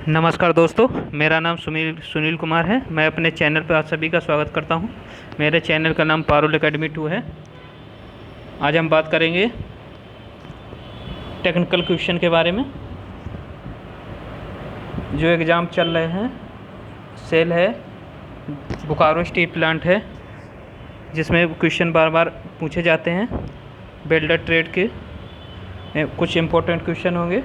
नमस्कार दोस्तों, मेरा नाम सुनील कुमार है। मैं अपने चैनल पर आप सभी का स्वागत करता हूं। मेरे चैनल का नाम पारुल एकेडमी 2 है। आज हम बात करेंगे टेक्निकल क्वेश्चन के बारे में। जो एग्ज़ाम चल रहे हैं, सेल है, बोकारो स्टील प्लांट है, जिसमें क्वेश्चन बार बार पूछे जाते हैं। बिल्डर ट्रेड के कुछ इम्पोर्टेंट क्वेश्चन होंगे।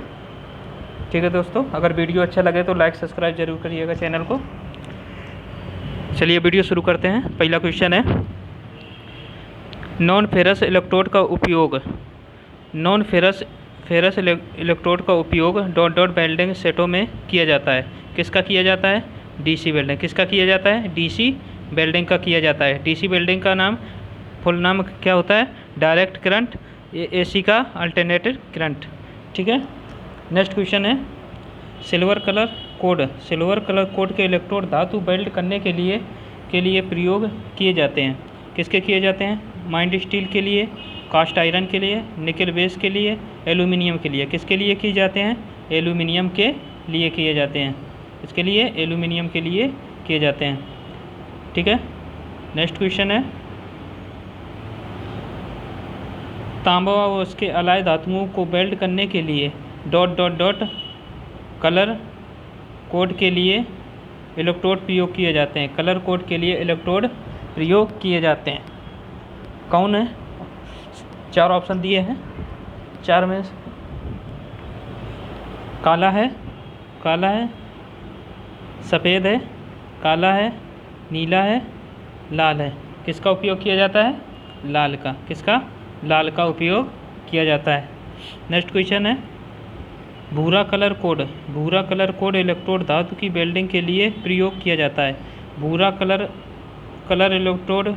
ठीक है दोस्तों, अगर वीडियो अच्छा लगे तो लाइक सब्सक्राइब जरूर करिएगा चैनल को। चलिए वीडियो शुरू करते हैं। पहला क्वेश्चन है, नॉन फेरस इलेक्ट्रोड का उपयोग इलेक्ट्रोड का उपयोग डॉट डॉट वेल्डिंग सेटों में किया जाता है। किसका किया जाता है? DC welding. किसका किया जाता है? डीसी वेल्डिंग का किया जाता है। डीसी वेल्डिंग का नाम, फुल नाम क्या होता है? डायरेक्ट करंट, एसी का अल्टरनेटिव करंट। ठीक है। नेक्स्ट क्वेश्चन है, सिल्वर कलर कोड के इलेक्ट्रोड धातु वेल्ड करने के लिए प्रयोग किए जाते हैं। किसके किए जाते हैं? माइंड स्टील के लिए, कास्ट आयरन के लिए, निकल बेस के लिए, एल्यूमिनियम के लिए। किसके लिए किए जाते हैं? एल्यूमिनियम के लिए किए जाते हैं। इसके लिए एल्यूमिनियम के लिए किए जाते हैं। ठीक है। नेक्स्ट क्वेश्चन है, तांबा व उसके अलाय धातुओं को वेल्ड करने के लिए dot dot dot colour code के लिए इलेक्ट्रोड प्रयोग किए जाते हैं। कलर कोड के लिए इलेक्ट्रोड प्रयोग किए जाते हैं। कौन है? 4 ऑप्शन दिए हैं। 4 में काला है, सफ़ेद है, काला है, नीला है, लाल है। किसका उपयोग किया जाता है? लाल का। किसका? लाल का उपयोग किया जाता है। नेक्स्ट क्वेश्चन है, भूरा कलर कोड इलेक्ट्रोड धातु की वेल्डिंग के लिए प्रयोग किया जाता है। भूरा कलर इलेक्ट्रोड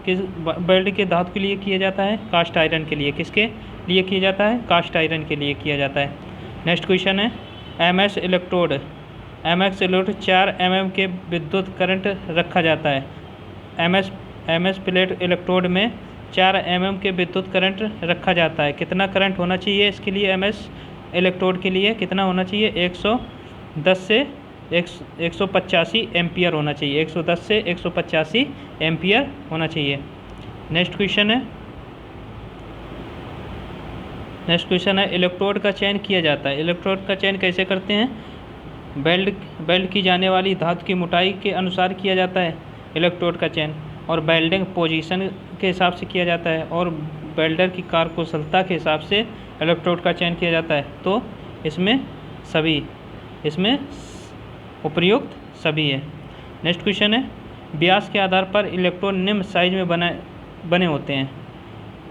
किस वेल्ड के धातु के लिए किया जाता है? कास्ट आयरन के लिए। किसके लिए किया जाता है? कास्ट आयरन के लिए किया जाता है। नेक्स्ट क्वेश्चन है, एमएक्स इलेक्ट्रोड 4 mm के विद्युत करंट रखा जाता है। एमएस प्लेट इलेक्ट्रोड में 4 mm के विद्युत करंट रखा जाता है। कितना करंट होना चाहिए इसके लिए? एमएस इलेक्ट्रोड के लिए कितना होना चाहिए? 110 से 185 एम्पियर होना चाहिए। 110 से 185 एम्पियर होना चाहिए। नेक्स्ट क्वेश्चन है, इलेक्ट्रोड का चयन किया जाता है। इलेक्ट्रोड का चयन कैसे करते हैं? वेल्ड की जाने वाली धातु की मोटाई के अनुसार किया जाता है इलेक्ट्रोड का चयन, और वेल्डिंग पोजीशन के हिसाब से किया जाता है, और वेल्डर की कार्यकुशलता के हिसाब से इलेक्ट्रोड का चयन किया जाता है। तो इसमें उपयुक्त सभी है। नेक्स्ट क्वेश्चन है, व्यास के आधार पर इलेक्ट्रोड निम्न साइज में बने होते हैं।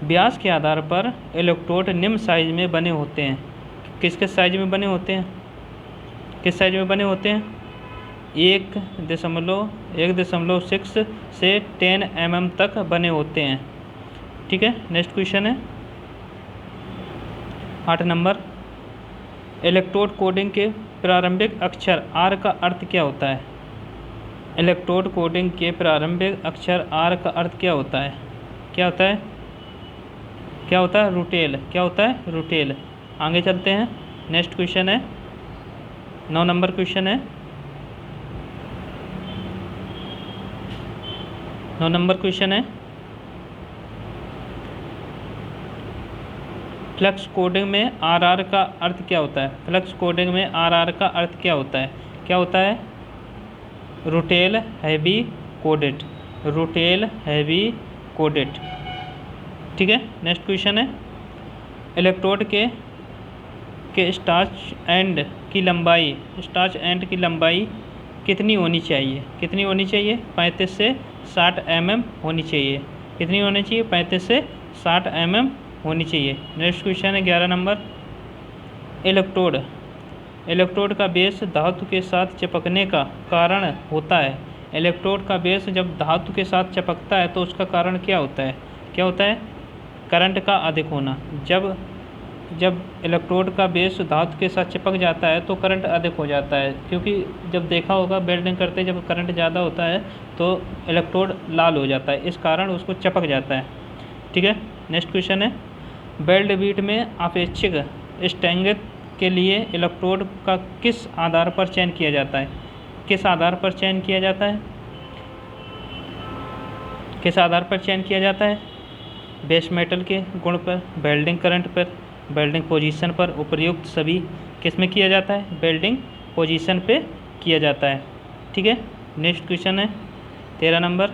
व्यास के आधार पर इलेक्ट्रोड निम्न साइज में बने होते हैं। किस साइज में बने होते हैं? किस साइज में बने होते हैं? 1.6 से 10 mm तक बने होते हैं। ठीक है। नेक्स्ट क्वेश्चन है, 8 नंबर, इलेक्ट्रोड कोडिंग के प्रारंभिक अक्षर R का अर्थ क्या होता है? इलेक्ट्रोड कोडिंग के प्रारंभिक अक्षर R का अर्थ क्या होता है? क्या होता है? रूटेल। क्या होता है? रूटेल। आगे चलते हैं। नेक्स्ट क्वेश्चन है, 9 नंबर क्वेश्चन है। 9 नंबर क्वेश्चन है, फ्लक्स कोडिंग में RR का अर्थ क्या होता है? फ्लक्स कोडिंग में RR का अर्थ क्या होता है? क्या होता है? Rutile heavy coated. Rutile heavy coated. ठीक है। नेक्स्ट क्वेश्चन है, इलेक्ट्रोड के स्टार्च एंड की लंबाई कितनी होनी चाहिए? 35 से 60 mm होनी चाहिए। कितनी होनी चाहिए? 35 से 60 mm होनी चाहिए। नेक्स्ट क्वेश्चन है, 11 नंबर, इलेक्ट्रोड का बेस धातु के साथ चिपकने का कारण होता है। इलेक्ट्रोड का बेस जब धातु के साथ चिपकता है तो उसका कारण क्या होता है? करंट का अधिक होना। जब इलेक्ट्रोड का बेस धातु के साथ चिपक जाता है तो करंट अधिक हो जाता है, क्योंकि जब देखा होगा वेल्डिंग करते जब करंट ज़्यादा होता है तो इलेक्ट्रोड लाल हो जाता है, इस कारण उसको चिपक जाता है। ठीक है। नेक्स्ट क्वेश्चन है, वेल्ड बीट में अपेक्षिक के लिए इलेक्ट्रोड का किस आधार पर चयन किया जाता है? किस आधार पर चयन किया जाता है? किस आधार पर चयन किया जाता है? बेस मेटल के गुण पर, वेल्डिंग करंट पर, वेल्डिंग पोजीशन पर, उपर्युक्त सभी किस में किया जाता है? वेल्डिंग पोजीशन पे किया जाता है। ठीक है, नेक्स्ट क्वेश्चन है 13 नंबर।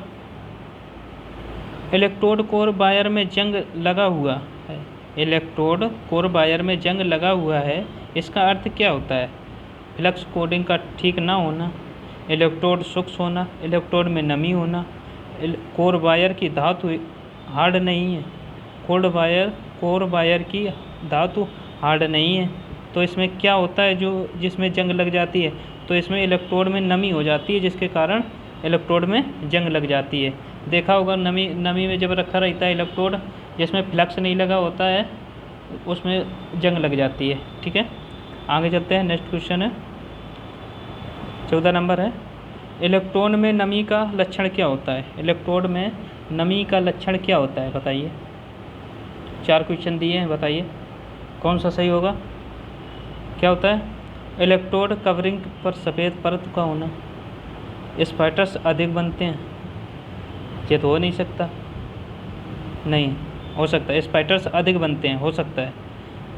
इलेक्ट्रोड कोर वायर में जंग लगा हुआ है। इलेक्ट्रोड कोर वायर में जंग लगा हुआ है, इसका अर्थ क्या होता है? फ्लक्स कोडिंग का ठीक ना होना, इलेक्ट्रोड सूक्ष्म होना, इलेक्ट्रोड में नमी होना, कोर वायर की धातु हार्ड नहीं है। कोर वायर की धातु हार्ड नहीं है, तो इसमें क्या होता है जो जिसमें जंग लग जाती है? तो इसमें इलेक्ट्रोड में नमी हो जाती है, जिसके कारण इलेक्ट्रोड में जंग लग जाती है। देखा होगा नमी में जब रखा रहता है इलेक्ट्रोड, जिसमें फ्लक्स नहीं लगा होता है, उसमें जंग लग जाती है। ठीक है, आगे चलते हैं। नेक्स्ट क्वेश्चन है 14 नंबर है। इलेक्ट्रॉन में नमी का लक्षण क्या होता है? इलेक्ट्रोड में नमी का लक्षण क्या होता है, बताइए। 4 क्वेश्चन दिए हैं, बताइए कौन सा सही होगा। क्या होता है? इलेक्ट्रोड कवरिंग पर सफ़ेद परत का होना, स्पैटर्स अधिक बनते हैं। ये तो हो नहीं सकता, नहीं हो सकता है, स्पैटर्स अधिक बनते हैं, हो सकता है।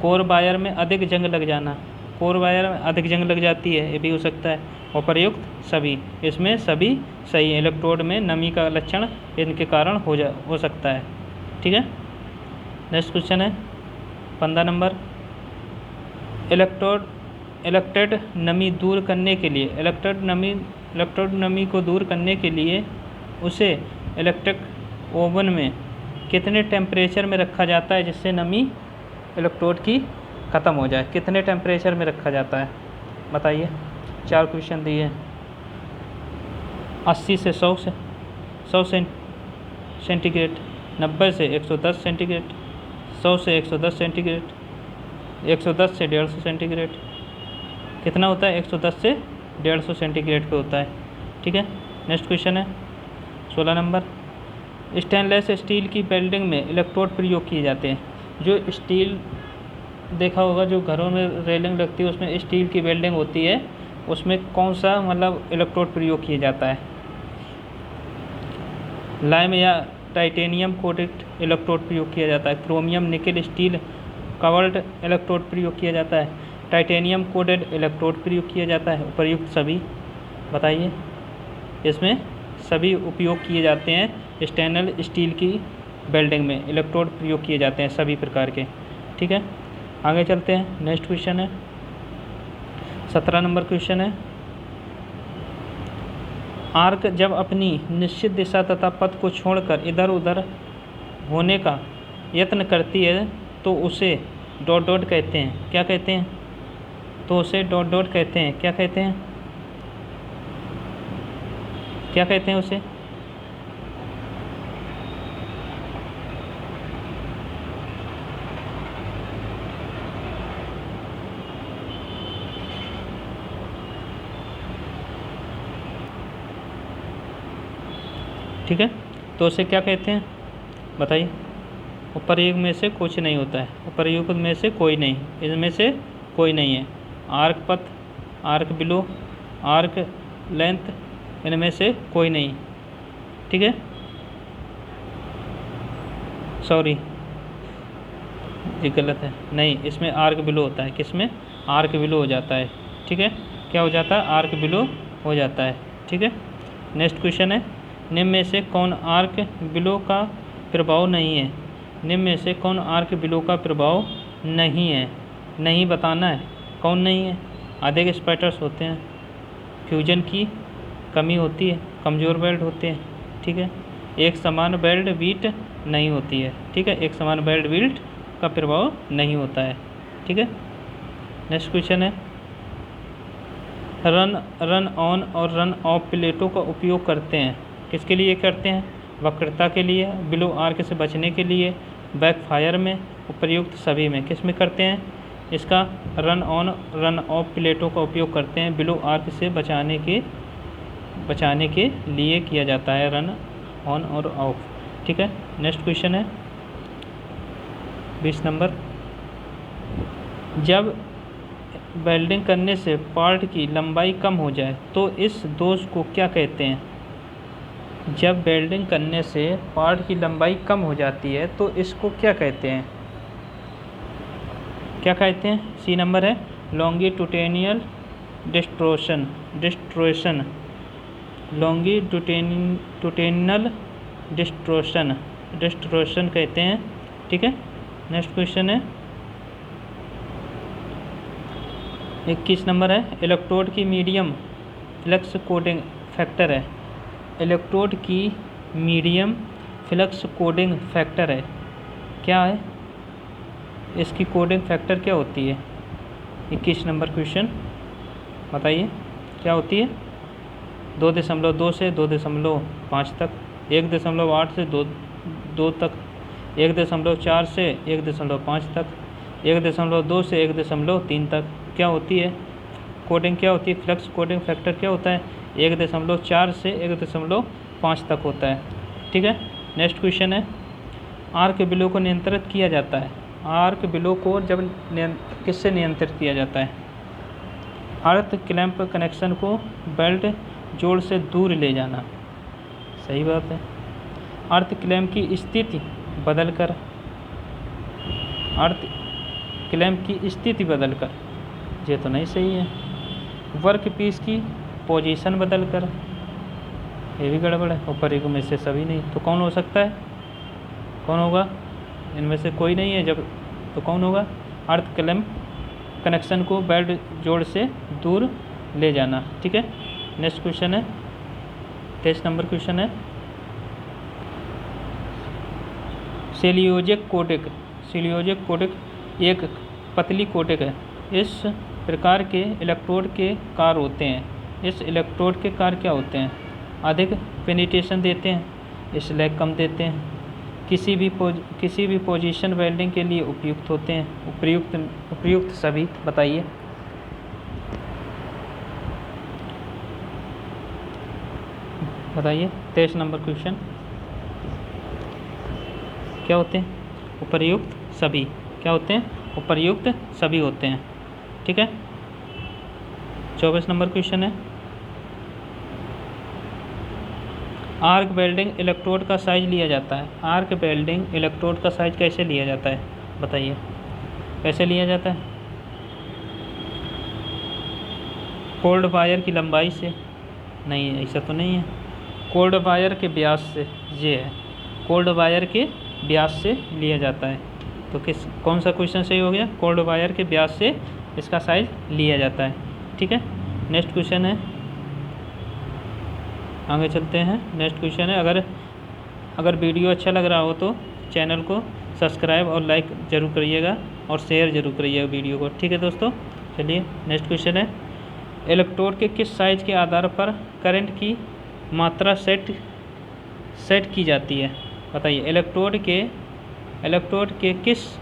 कोर वायर में अधिक जंग लग जाना, कोर वायर में अधिक जंग लग जाती है, ये भी हो सकता है। उपर्युक्त सभी, इसमें सभी सही है। इलेक्ट्रोड में नमी का लक्षण इनके कारण हो सकता है। ठीक है, नेक्स्ट क्वेश्चन है 15 नंबर। इलेक्ट्रोड नमी दूर करने के लिए, इलेक्ट्रोड नमी को दूर करने के लिए उसे इलेक्ट्रिक ओवन में कितने टेम्परेचर में रखा जाता है, जिससे नमी इलेक्ट्रोड की ख़त्म हो जाए? कितने टेम्परेचर में रखा जाता है, बताइए। 4 क्वेश्चन दिए हैं। 80 से 100 सेंटीग्रेड, 90 से 110 सेंटीग्रेड, 100 से 110 सेंटीग्रेड, 110 से 150 सेंटीग्रेड। कितना होता है? 110 से 150 सेंटीग्रेड पे होता है। ठीक है, नेक्स्ट क्वेश्चन है 16 नंबर। स्टेनलेस स्टील की वेल्डिंग में इलेक्ट्रोड प्रयोग किए जाते हैं। जो स्टील देखा होगा, जो घरों में रेलिंग लगती है उसमें स्टील की वेल्डिंग होती है, उसमें कौन सा मतलब इलेक्ट्रोड प्रयोग किया जाता है? लाइम या टाइटेनियम कोटेड इलेक्ट्रोड प्रयोग किया जाता है, क्रोमियम निकल स्टील कवर्ड इलेक्ट्रोड प्रयोग किया जाता है, टाइटेनियम कोटेड इलेक्ट्रोड प्रयोग किया जाता है, उपर्युक्त सभी बताइए। इसमें सभी उपयोग किए जाते हैं। स्टेनलेस स्टील की वेल्डिंग में इलेक्ट्रोड प्रयोग किए जाते हैं सभी प्रकार के। ठीक है, आगे चलते हैं। नेक्स्ट क्वेश्चन है 17 नंबर क्वेश्चन है। आर्क जब अपनी निश्चित दिशा तथा पथ को छोड़कर इधर उधर होने का यत्न करती है तो उसे डॉट डॉट कहते हैं। क्या कहते हैं? तो उसे डॉट डॉट कहते हैं। क्या कहते हैं? क्या कहते हैं उसे? ठीक है, तो उसे क्या कहते हैं, बताइए। उपर्युक्त में से कुछ नहीं होता है, उपर्युक्त में से कोई नहीं, इनमें से कोई नहीं है। आर्क पथ, आर्क बिलो, आर्क लेंथ, इनमें से कोई नहीं। ठीक है, सॉरी ये गलत है, नहीं, इसमें आर्क बिलो होता है। किसमें? आर्क बिलो हो जाता है। ठीक है, क्या हो जाता है? आर्क बिलो हो जाता है। ठीक है, नेक्स्ट क्वेश्चन है। निम्न में से कौन आर्क बिलो का प्रभाव नहीं है? निम्न में से कौन आर्क बिलो का प्रभाव नहीं है? नहीं बताना है, कौन नहीं है। अधिक स्पैटर्स होते हैं, फ्यूजन की कमी होती है, कमज़ोर वेल्ड होते हैं। ठीक है, एक समान वेल्ड वीट नहीं होती है। ठीक है, एक समान वेल्ड वीट का प्रभाव नहीं होता है। ठीक है, नेक्स्ट क्वेश्चन है। रन ऑन और रन ऑफ प्लेटों का उपयोग करते हैं, किसके लिए करते हैं? वक्रता के लिए, बिलो आर्क से बचने के लिए, बैकफायर में, उपर्युक्त सभी में। किस में करते हैं इसका? रन ऑन रन ऑफ प्लेटों का उपयोग करते हैं, बिलो आर्क से बचाने के लिए किया जाता है रन ऑन और ऑफ। ठीक है, नेक्स्ट क्वेश्चन है 20 नंबर। जब वेल्डिंग करने से पार्ट की लंबाई कम हो जाए तो इस दोष को क्या कहते हैं? जब वेल्डिंग करने से पार्ट की लंबाई कम हो जाती है तो इसको क्या कहते हैं? क्या कहते हैं? सी नंबर है लॉन्गिट्यूडिनल डिस्टोर्शन लॉन्गिट्यूडिनल डिस्टोर्शन कहते हैं। ठीक है, नेक्स्ट क्वेश्चन है 21 नंबर है इलेक्ट्रोड की मीडियम फ्लक्स कोडिंग फैक्टर है। इलेक्ट्रोड की मीडियम फ्लक्स कोडिंग फैक्टर है, क्या है? इसकी कोडिंग फैक्टर क्या होती है? 21 नंबर क्वेश्चन बताइए क्या होती है? 2.2 से 2.5 तक, 1.8 से 2 तक, 1.4 से 1.5 तक, 1.2 से 1.3 तक। क्या होती है कोडिंग? क्या होती है फ्लक्स कोडिंग फैक्टर? क्या होता है? 1.4 से 1.5 तक होता है। ठीक है, नेक्स्ट क्वेश्चन है आर्क बिलो को नियंत्रित किया जाता है। आर्क बिलो को जब किससे नियंत्रित किया जाता है? अर्थ क्लैंप कनेक्शन को बेल्ट जोड़ से दूर ले जाना, सही बात है। अर्थ क्लैंप की स्थिति बदलकर, अर्थ क्लैंप की स्थिति बदलकर, ये तो नहीं सही है। वर्क पीस की पोजीशन बदलकर, ये भी गड़बड़ है। ऊपर एक में से सभी नहीं, तो कौन हो सकता है? कौन होगा? इनमें से कोई नहीं है जब, तो कौन होगा? अर्थ क्लैंप कनेक्शन को बेल्ट जोड़ से दूर ले जाना। ठीक है, नेक्स्ट क्वेश्चन है 23 नंबर क्वेश्चन है सेलियोजिक कोडिक। सेलियोजिक कोडिक एक पतली कोडिक है। इस प्रकार के इलेक्ट्रोड के कार होते हैं। इस इलेक्ट्रोड के कार क्या होते हैं? अधिक पेनिट्रेशन देते हैं, स्लैग कम देते हैं, किसी भी पोजीशन वेल्डिंग के लिए उपयुक्त होते हैं। उपयुक्त सभी बताइए। बताइए 23 नंबर क्वेश्चन क्या होते हैं? उपर्युक्त सभी। क्या होते हैं? उपर्युक्त सभी होते हैं। ठीक है, 24 नंबर क्वेश्चन है आर्क वेल्डिंग इलेक्ट्रोड का साइज लिया जाता है। आर्क वेल्डिंग इलेक्ट्रोड का साइज कैसे लिया जाता है? बताइए कैसे लिया जाता है? कोल्ड वायर की लंबाई से? नहीं, ऐसा तो नहीं है। कोल्ड वायर के व्यास से, ये है कोल्ड वायर के व्यास से लिया जाता है। तो कौन सा क्वेश्चन सही हो गया? कोल्ड वायर के व्यास से इसका साइज लिया जाता है। ठीक है, नेक्स्ट क्वेश्चन है, आगे चलते हैं। नेक्स्ट क्वेश्चन है अगर वीडियो अच्छा लग रहा हो तो चैनल को सब्सक्राइब और लाइक ज़रूर करिएगा और शेयर ज़रूर करिएगा वीडियो को। ठीक है दोस्तों, चलिए नेक्स्ट क्वेश्चन है इलेक्ट्रोड के किस साइज के आधार पर करंट की मात्रा सेट की जाती है? बताइए इलेक्ट्रोड के किस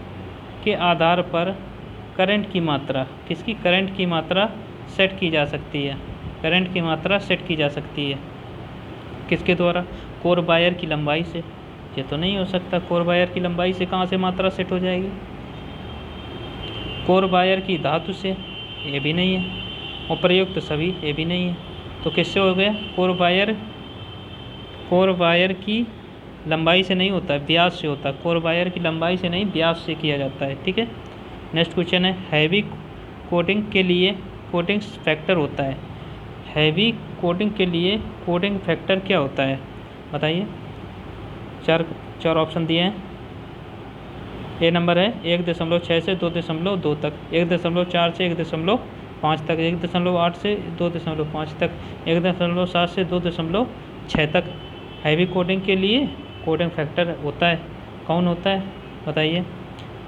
के आधार पर करंट की मात्रा, किसकी करंट की मात्रा सेट की जा सकती है? करंट की मात्रा सेट की जा सकती है किसके द्वारा? कोर वायर की लंबाई से? ये तो नहीं हो सकता। कोर वायर की लंबाई से कहाँ से मात्रा सेट हो जाएगी? कोर वायर की धातु से? ये भी नहीं है। उपर्युक्त सभी? ये भी नहीं है। तो किससे हो गया? कोर वायर की लंबाई से नहीं होता, व्यास से होता है। कोर वायर की लंबाई से नहीं, व्यास से किया जाता है। ठीक है, नेक्स्ट क्वेश्चन है हैवी कोटिंग के लिए कोटिंग फैक्टर होता है। हैवी कोटिंग के लिए कोटिंग फैक्टर क्या होता है? बताइए। चार ऑप्शन दिए हैं। ए नंबर है 1.6 से 2.2 तक, 1.4 से 1.5 तक, 1.8 से 2.5 तक, 1.7 से 2.6 तक। हैवी कोटिंग के लिए कोटिंग फैक्टर होता है। कौन होता है? बताइए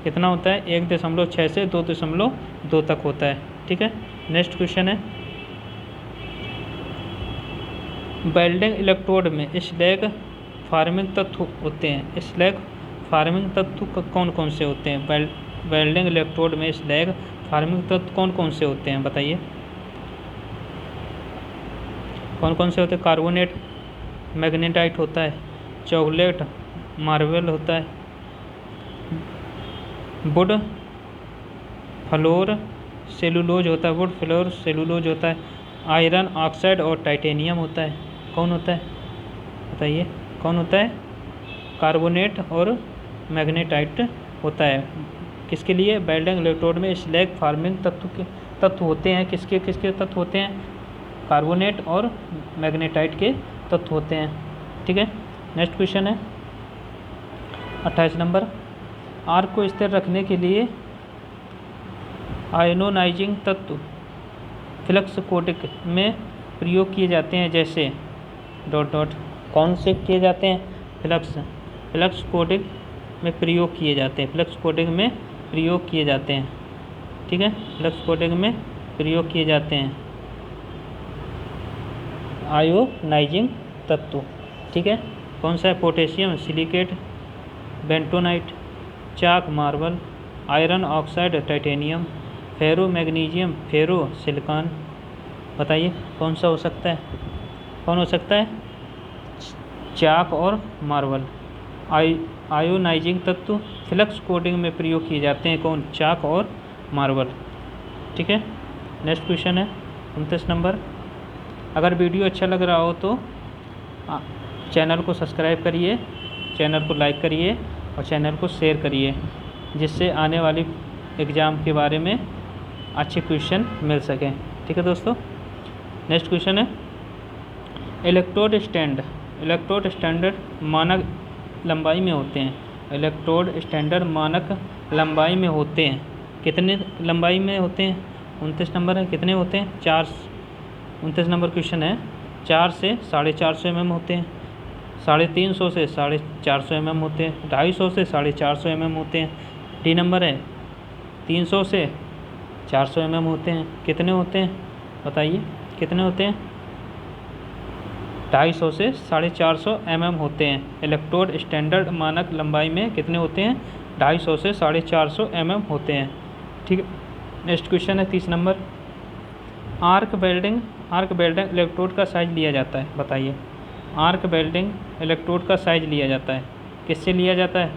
कितना होता है? 1.6 से 2.2 तक होता है। ठीक है, नेक्स्ट क्वेश्चन है वेल्डिंग इलेक्ट्रोड में स्लैग फार्मिंग तत्व होते हैं। स्लैग फार्मिंग तत्व कौन कौन से होते हैं? वेल्डिंग इलेक्ट्रोड में स्लैग फार्मिंग तत्व कौन कौन से होते हैं? बताइए कौन कौन से होते हैं? कार्बोनेट, मैग्नेटाइट होता है, चॉकलेट, मार्बल होता है, वुड, फ्लोर, सेलुलोज होता है, वुड फ्लोर सेलुलोज होता है, आयरन ऑक्साइड और टाइटेनियम होता है। कौन होता है बताइए, कौन होता है? कार्बोनेट और मैग्नेटाइट होता है। किसके लिए? वेल्डिंग इलेक्ट्रोड में स्लैग फार्मिंग तत्व होते हैं। किसके किसके तत्व होते हैं? कार्बोनेट और मैग्नेटाइट के तत्व होते हैं। ठीक है, नेक्स्ट क्वेश्चन है 28 नंबर। आर्क को स्थिर रखने के लिए आयोनाइजिंग तत्व फ्लक्स कोटिक में प्रयोग किए जाते हैं, जैसे ... कौन से किए जाते हैं? फ्लक्स कोटिक में प्रयोग किए जाते हैं। फ्लक्स कोटिक में प्रयोग किए जाते हैं। ठीक है, फ्लक्स कोटिक में प्रयोग किए जाते हैं आयोनाइजिंग तत्व। ठीक है, कौन सा है? पोटेशियम सिलिकेट, बेंटोनाइट, चाक मार्बल, आयरन ऑक्साइड टाइटेनियम, फेरो मैग्नीशियम, फेरो सिलिकॉन। बताइए कौन सा हो सकता है? कौन हो सकता है? चाक और मार्बल। आयोनाइजिंग तत्व फ्लक्स कोटिंग में प्रयोग किए जाते हैं। कौन? चाक और मार्बल। ठीक है, नेक्स्ट क्वेश्चन है 29 नंबर। अगर वीडियो अच्छा लग रहा हो तो चैनल को सब्सक्राइब करिए, चैनल को लाइक करिए और चैनल को शेयर करिए, जिससे आने वाली एग्ज़ाम के बारे में अच्छे क्वेश्चन मिल सकें। ठीक है दोस्तों, नेक्स्ट क्वेश्चन है इलेक्ट्रोड स्टैंड। इलेक्ट्रोड स्टैंडर्ड मानक लंबाई में होते हैं। इलेक्ट्रोड स्टैंडर्ड मानक लंबाई में होते हैं। कितने लंबाई में होते हैं? 29 नंबर है। कितने होते हैं? 4। 29 नंबर क्वेश्चन है 4 से 450 mm होते हैं, 350 से 450 mm होते हैं, 250 से 450 mm होते हैं। डी नंबर है 300 से 400 mm होते हैं। कितने होते हैं बताइए, कितने होते हैं? 250 से 450 mm होते हैं। इलेक्ट्रोड स्टैंडर्ड मानक लंबाई में कितने होते हैं? 250 से 450 mm होते हैं। ठीक है, नेक्स्ट क्वेश्चन है 30 नंबर। आर्क वेल्डिंग इलेक्ट्रोड का साइज लिया जाता है। बताइए, आर्क वेल्डिंग इलेक्ट्रोड का साइज लिया जाता है, किससे लिया जाता है?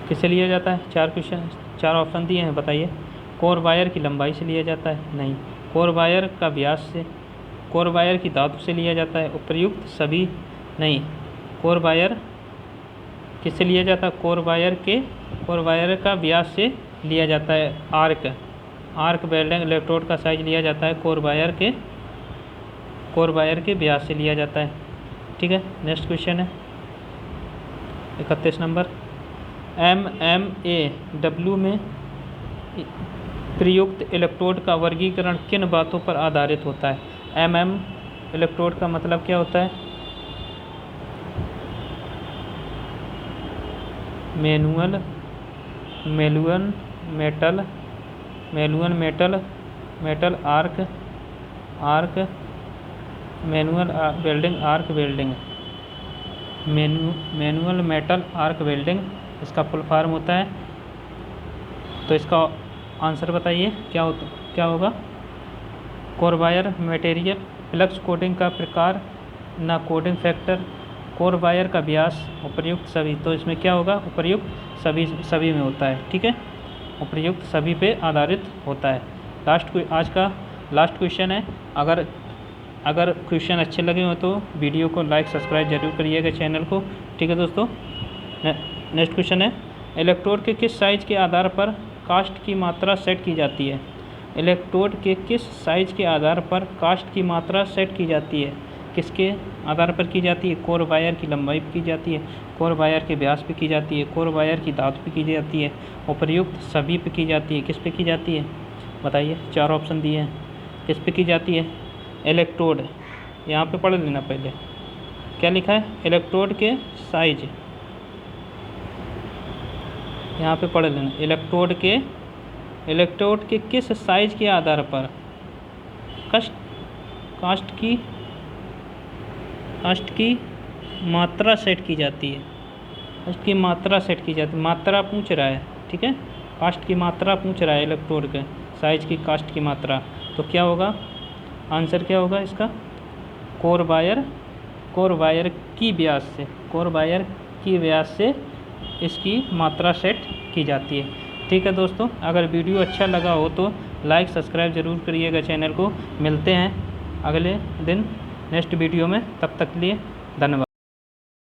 किससे लिया जाता है? 4 ऑप्शन दिए हैं, बताइए। कोर वायर की लंबाई से लिया जाता है? नहीं। कोर वायर का व्यास से, कोर वायर की धातु से लिया जाता है? उपर्युक्त सभी नहीं। कोर वायर किससे लिया जाता है? कोर वायर का व्यास से लिया जाता है। आर्क वेल्डिंग इलेक्ट्रोड का साइज लिया जाता है कोर वायर के व्यास से लिया जाता है। ठीक है, नेक्स्ट क्वेश्चन है 31 नंबर। MMAW में प्रयुक्त इलेक्ट्रोड का वर्गीकरण किन बातों पर आधारित होता है? इलेक्ट्रोड का मतलब क्या होता है? Manual metal arc manual welding arc welding. Manual metal arc welding इसका फुल फॉर्म होता है। तो इसका आंसर बताइए क्या होगा? Core wire material, flux coating का प्रकार, ना कोटिंग फैक्टर, कोर वायर का व्यास, उपर्युक्त सभी। तो इसमें क्या होगा? उपर्युक्त सभी में होता है। ठीक है, उपर्युक्त सभी पे आधारित होता है। आज का लास्ट क्वेश्चन है। अगर क्वेश्चन अच्छे लगे हो तो वीडियो को लाइक सब्सक्राइब जरूर करिएगा चैनल को। ठीक है दोस्तों, नेक्स्ट क्वेश्चन है इलेक्ट्रोड के किस साइज़ के आधार पर कास्ट की मात्रा सेट की जाती है? इलेक्ट्रोड के किस साइज़ के आधार पर कास्ट की मात्रा सेट की जाती है? किसके आधार पर की जाती है? कोर वायर की लंबाई पर की जाती है, कोर वायर के व्यास पे की जाती है, कोर वायर की धातु पे की जाती है, उपर्युक्त सभी पे की जाती है। किस पे की जाती है बताइए? 4 ऑप्शन दिए हैं, किस पे की जाती है? इलेक्ट्रोड, यहाँ पे पढ़ लेना पहले क्या लिखा है? इलेक्ट्रोड के साइज, यहाँ पे पढ़ लेना। इलेक्ट्रोड के किस साइज के आधार पर कास्ट की मात्रा सेट की जाती है? कास्ट की मात्रा सेट की जाती है, मात्रा पूछ रहा है। ठीक है, कास्ट की मात्रा पूछ रहा है, इलेक्ट्रोड के साइज की कास्ट की मात्रा। तो क्या होगा आंसर? क्या होगा इसका? कोर वायर की व्यास से इसकी मात्रा सेट की जाती है। ठीक है दोस्तों, अगर वीडियो अच्छा लगा हो तो लाइक सब्सक्राइब ज़रूर करिएगा चैनल को। मिलते हैं अगले दिन नेक्स्ट वीडियो में, तब तक के लिए धन्यवाद।